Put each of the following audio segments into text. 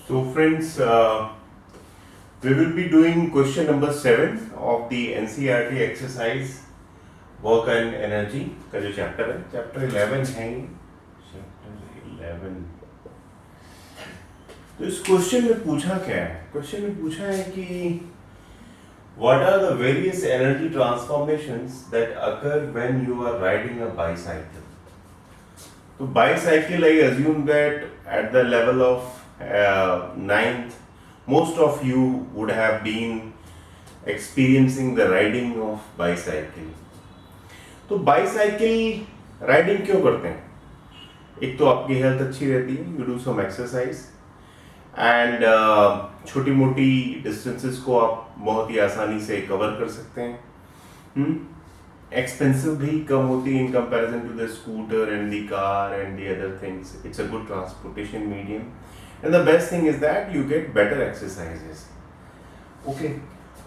So friends, we will be doing question number 7 of the NCERT exercise work and energy का जो chapter है, chapter 11 है ये, chapter 11। तो इस क्वेश्चन में पूछा क्या है? क्वेश्चन में पूछा है कि what are the various energy transformations that occur when you are riding a bicycle? So bicycle, I assume that at the level of ninth, most of you would have been experiencing the riding of bicycle. तो bicycle riding क्यों करते हैं? एक तो आपकी health अच्छी रहती है, you do some exercise and छोटी मोटी डिस्टेंसेस को आप बहुत ही आसानी से कवर कर सकते हैं। एक्सपेंसिव भी कम होती है in comparison to the scooter and the car and the other things. It's a good transportation medium and the best thing is that you get better exercises. Okay,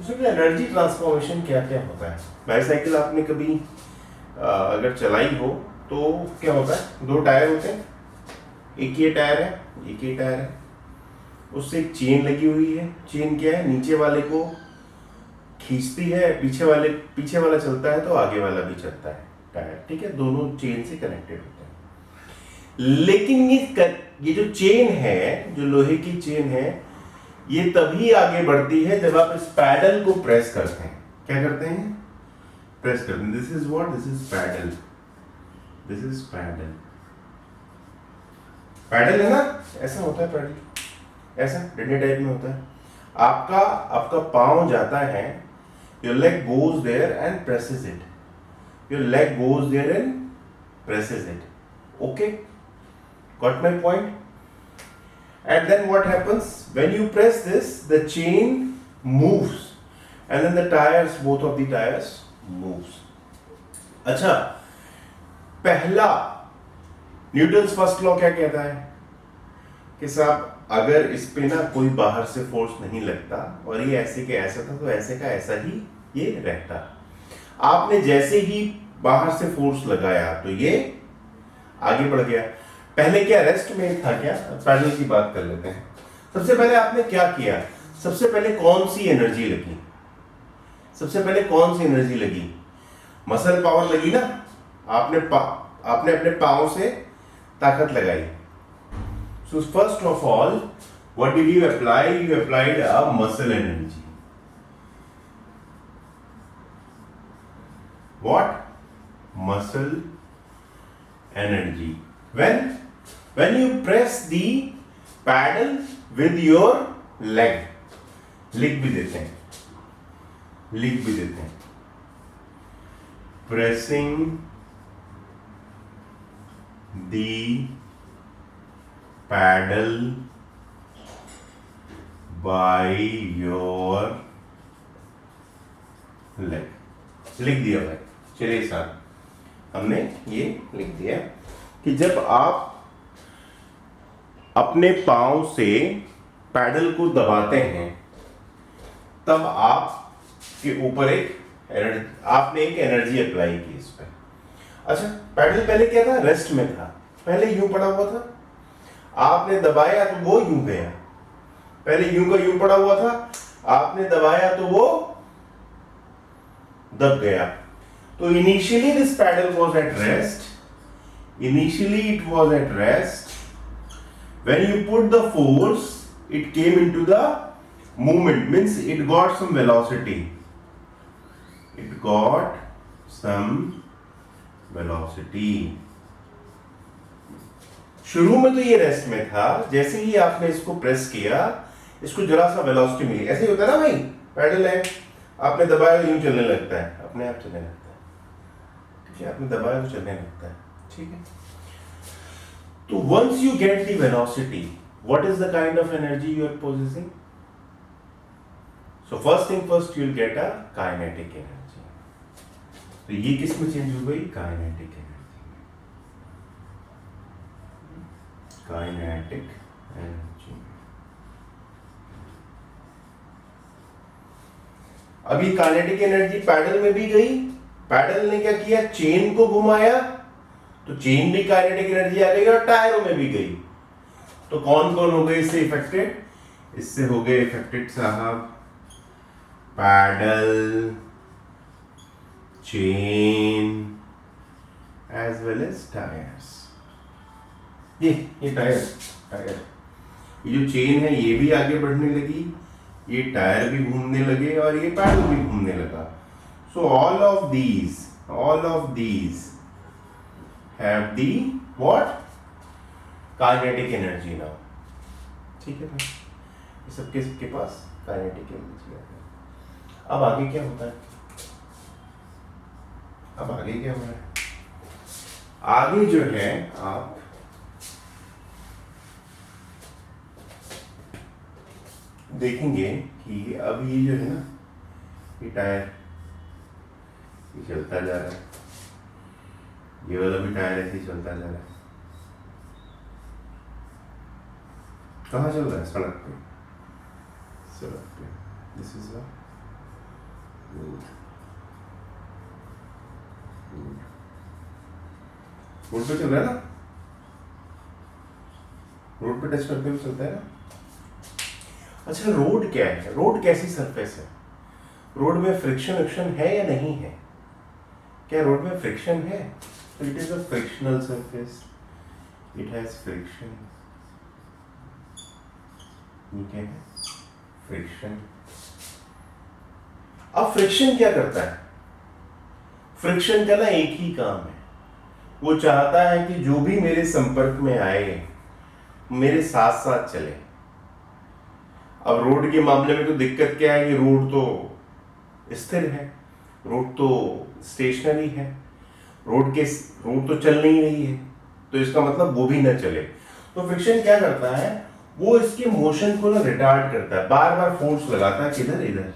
उसमें एनर्जी ट्रांसफॉर्मेशन क्या क्या होता है? Bicycle आपने कभी अगर चलाई हो तो क्या होता है? दो टायर होते हैं, एक ये टायर है, एक ये टायर है, उससे एक चेन लगी हुई है। चेन क्या है? नीचे वाले को खींचती है, पीछे वाला चलता है तो आगे वाला भी चलता है टायर, ठीक है? दोनों चेन से कनेक्टेड होते हैं। लेकिन ये जो चेन है, जो लोहे की चेन है, ये तभी आगे बढ़ती है जब आप इस पैडल को प्रेस करते हैं। क्या करते हैं? प्रेस करते हैं। This is what? This is pedal. This is pedal. Pedal है ना, ऐसा होता है पैडल, ऐसा डंडे टाइप में होता है। आपका पांव जाता है, your leg goes there and presses it. Your leg goes there and presses it. Okay? Got my point? And then what happens? When you press this, the chain moves. And then the tires, both of the tires moves. अच्छा, पहला Newton's first law क्या कहता है? कि साहब अगर इस पे ना कोई बाहर से फोर्स नहीं लगता और ये ऐसे के ऐसा था तो ऐसे का ऐसा ही ये रहता। आपने जैसे ही बाहर से फोर्स लगाया तो ये आगे बढ़ गया। पहले क्या रेस्ट में था क्या? पैडल की बात कर लेते हैं। सबसे पहले आपने क्या किया? सबसे पहले कौन सी एनर्जी लगी? सबसे पहले कौन सी एनर्जी लगी? मसल पावर लगी ना। आपने अपने पाँव से ताकत लगाई। So first of all, what did you apply? You applied a muscle energy. What? Muscle energy. When you press the paddle with your leg, लिख भी देते हैं, pressing the paddle by your leg, लिख दिया भाई। चलिए साहब, हमने ये लिख दिया कि जब आप अपने पांव से पैडल को दबाते हैं तब आपके ऊपर आपने एक एनर्जी अप्लाई की इस पे। अच्छा, पैडल पहले क्या था? रेस्ट में था, पहले यूं पड़ा हुआ था। आपने दबाया तो वो यूं गया। पहले यूं का यूं पड़ा हुआ था, आपने दबाया तो वो दब गया। तो initially this pedal was at rest. Initially it was at rest. When you put the force, it came into the movement, means it got some velocity. It got some velocity. शुरू में तो ये रेस्ट में था, जैसे ही आपने इसको press किया, इसको जरा सा वेलोसिटी मिली। ऐसे ही होता है ना भाई, पैडल है, आपने दबाया तो यूं चलने लगता है, अपने आप चलने लगता है, ठीक है? आपने दबाया तो चलने लगता है, ठीक है? तो once you get the velocity, what is the kind of energy you are possessing? So first thing first, you will get a kinetic energy. तो ये किस में चेंज हो गई? Kinetic energy. Kinetic energy. अभी काइनेटिक एनर्जी पैडल में भी गई। पैडल ने क्या किया? चेन को घुमाया तो चेन भी काइनेटिक एनर्जी आ गई और टायरों में भी गई। तो कौन कौन हो गए इससे इफेक्टेड? इससे हो गए इफेक्टेड साहब pedal, chain as well as tyres. ये टायर ये जो चेन है ये भी आगे बढ़ने लगी, ये टायर भी घूमने लगे और ये पैडल भी घूमने लगा। सो all of these have the what? Kinetic energy now। ठीक है भाई, ये सबके पास काइनेटिक एनर्जी है। अब आगे क्या होता है? अब आगे क्या हो रहा है? आगे जो है आप देखेंगे कि अब ये जो है ना, ये टायर ये चलता जा रहा है, ये वाला भी टायर ऐसे ही चलता जा रहा है। कहाँ चल रहा है? सड़क पे। दिस इज रोड पे चल रहा है ना, रोड पे टच करते हुए चलता है ना। अच्छा, रोड क्या है? रोड कैसी सरफेस है? रोड में फ्रिक्शन है या नहीं है? क्या रोड में फ्रिक्शन है? तो it is a frictional surface, it has friction. ये क्या है? फ्रिक्शन। अब फ्रिक्शन क्या करता है? फ्रिक्शन का ना एक ही काम है, वो चाहता है कि जो भी मेरे संपर्क में आए मेरे साथ साथ चले। अब रोड के मामले में तो दिक्कत क्या है कि रोड तो स्थिर है, रोड तो स्टेशनरी है, रोड तो चल नहीं रही है, तो इसका मतलब वो भी ना चले। तो फ्रिक्शन क्या करता है? वो इसके मोशन को ना रिटार्ड करता है, बार बार फोर्स लगाता है। किधर? इधर।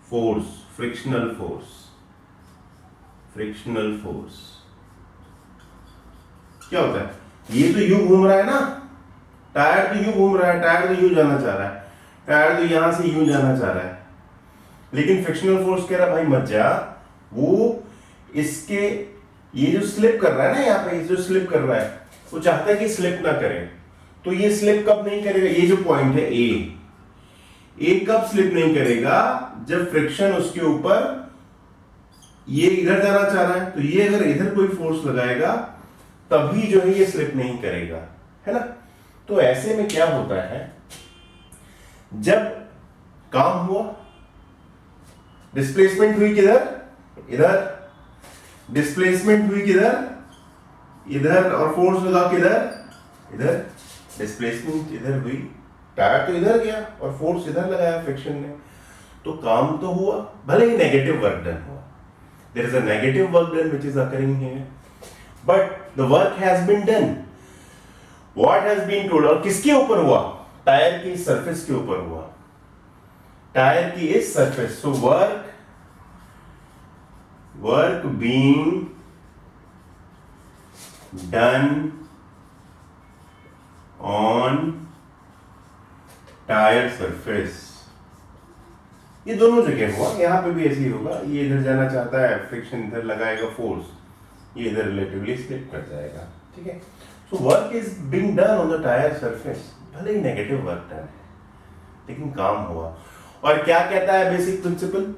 फोर्स, फ्रिक्शनल फोर्स क्या होता है? ये तो यूं घूम रहा है ना, टायर तो यूं घूम रहा है, टायर तो यूं जाना चाह रहा है, टायर तो यहां से यूं जाना चाह रहा है, लेकिन फ्रिक्शनल फोर्स कह रहा है भाई मत जा। वो इसके ये जो स्लिप कर रहा है ना, यहाँ पे जो स्लिप कर रहा है, वो चाहता है कि स्लिप ना करे। तो ये स्लिप कब नहीं करेगा? ये जो पॉइंट है ए कब स्लिप नहीं करेगा? जब फ्रिक्शन उसके ऊपर, ये इधर जाना चाह रहा है तो ये अगर इधर कोई फोर्स लगाएगा तभी जो है ये स्लिप नहीं करेगा, है ना। तो ऐसे में क्या होता है, जब काम हुआ, डिस्प्लेसमेंट हुई किधर? इधर। डिस्प्लेसमेंट हुई किधर? इधर। और फोर्स लगा किधर? इधर। डिस्प्लेसमेंट इधर हुई, टायर तो इधर गया और फोर्स इधर लगाया फ्रिक्शन ने, तो काम तो हुआ, भले ही नेगेटिव वर्क डन हुआ। There is a negative work done which is occurring here, but the work has been done. What has been told? और किसके ऊपर हुआ? टायर की सरफेस के ऊपर हुआ, टायर की इस surface. So work being done on tyre surface. ये दोनों जगह हुआ, यहां पे भी ऐसे ही होगा। ये इधर जाना चाहता है, फ्रिक्शन इधर लगाएगा फोर्स, ये इधर रिलेटिवली स्लिप कर जाएगा, ठीक है। So work is being done on the tyre surface, भले ही नेगेटिव वर्क डन है लेकिन काम हुआ। और क्या कहता है बेसिक प्रिंसिपल?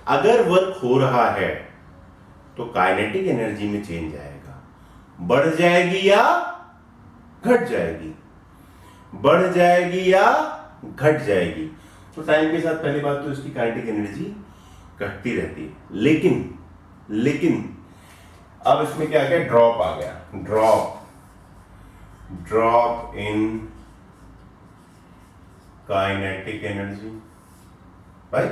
अगर वर्क हो रहा है तो काइनेटिक एनर्जी में चेंज आएगा, बढ़ जाएगी या घट जाएगी, बढ़ जाएगी या घट जाएगी। तो टाइम के साथ पहली बात तो इसकी काइनेटिक एनर्जी घटती रहती है, लेकिन अब इसमें क्या गया? ड्रॉप आ गया, ड्रॉप इन काइनेटिक एनर्जी भाई।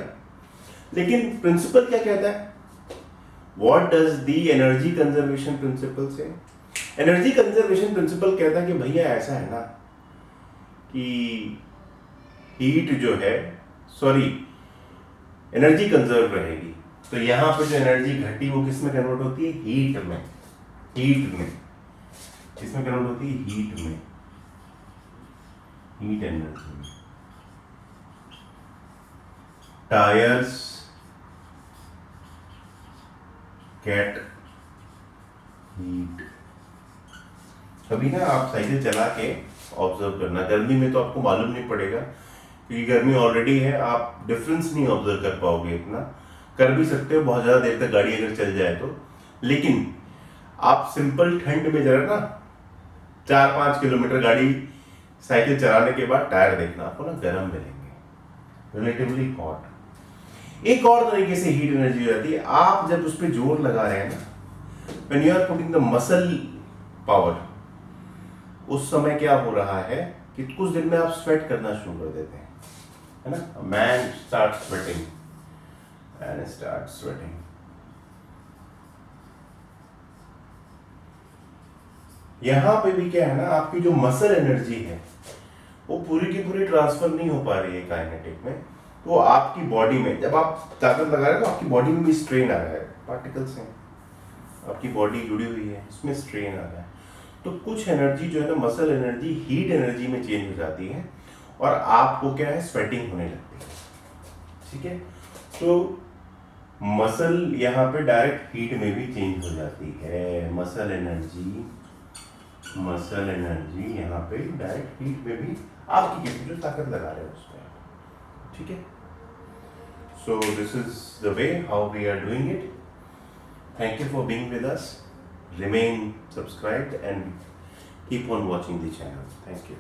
लेकिन प्रिंसिपल क्या कहता है? What does the energy conservation principle से? एनर्जी कंजर्वेशन प्रिंसिपल कहता है कि भैया ऐसा है ना कि हीट जो है, एनर्जी कंजर्व रहेगी, तो यहां पे जो एनर्जी घटी वो किस में कन्वर्ट होती है? हीट में। किसमें कन्वर्ट होती है? हीट में, हीट एनर्जी में। टायर्स गेट हीट, अभी ना आप साइकिल चला के ऑब्जर्व करना, गर्मी में तो आपको मालूम नहीं पड़ेगा क्योंकि गर्मी ऑलरेडी है, आप डिफरेंस नहीं ऑब्जर्व कर पाओगे इतना। कर भी सकते हो बहुत ज़्यादा देर तक गाड़ी अगर चल जाए तो, लेकिन आप सिंपल ठंड में जरा ना 4-5 किलोमीटर गाड़ी साइकिल चलाने के बाद टायर देखना, आपको ना गर्म मिलेंगे, रिलेटिवली हॉट। एक और तरीके से हीट एनर्जी हो जाती है, आप जब उस पर जोर लगा रहे हैं ना, when you are putting the muscle power, उस समय क्या हो रहा है कि कुछ दिन में आप स्वेट करना शुरू कर देते हैं, है ना। Man start sweating and start sweating. यहां पे भी क्या है ना, आपकी जो मसल एनर्जी है वो पूरी की पूरी ट्रांसफर नहीं हो पा रही है काइनेटिक में, तो आपकी बॉडी में जब आप ताकत लगा रहे हो तो आपकी बॉडी में भी स्ट्रेन आ रहा है, पार्टिकल्स हैं, आपकी बॉडी जुड़ी हुई है, इसमें स्ट्रेन आ रहा है। तो कुछ एनर्जी जो है ना, मसल एनर्जी हीट एनर्जी में चेंज हो जाती है और आपको क्या है, स्वेटिंग होने लगती है, ठीक है। तो मसल यहाँ पे डायरेक्ट हीट में भी चेंज हो जाती है, मसल एनर्जी यहाँ पे डायरेक्ट हीट में भी आपकी किसी जो ताकत लगा रहे हो उसमें, ठीक है। So this is the way how we are doing it. Thank you for being with us. Remain subscribed and keep on watching the channel. Thank you.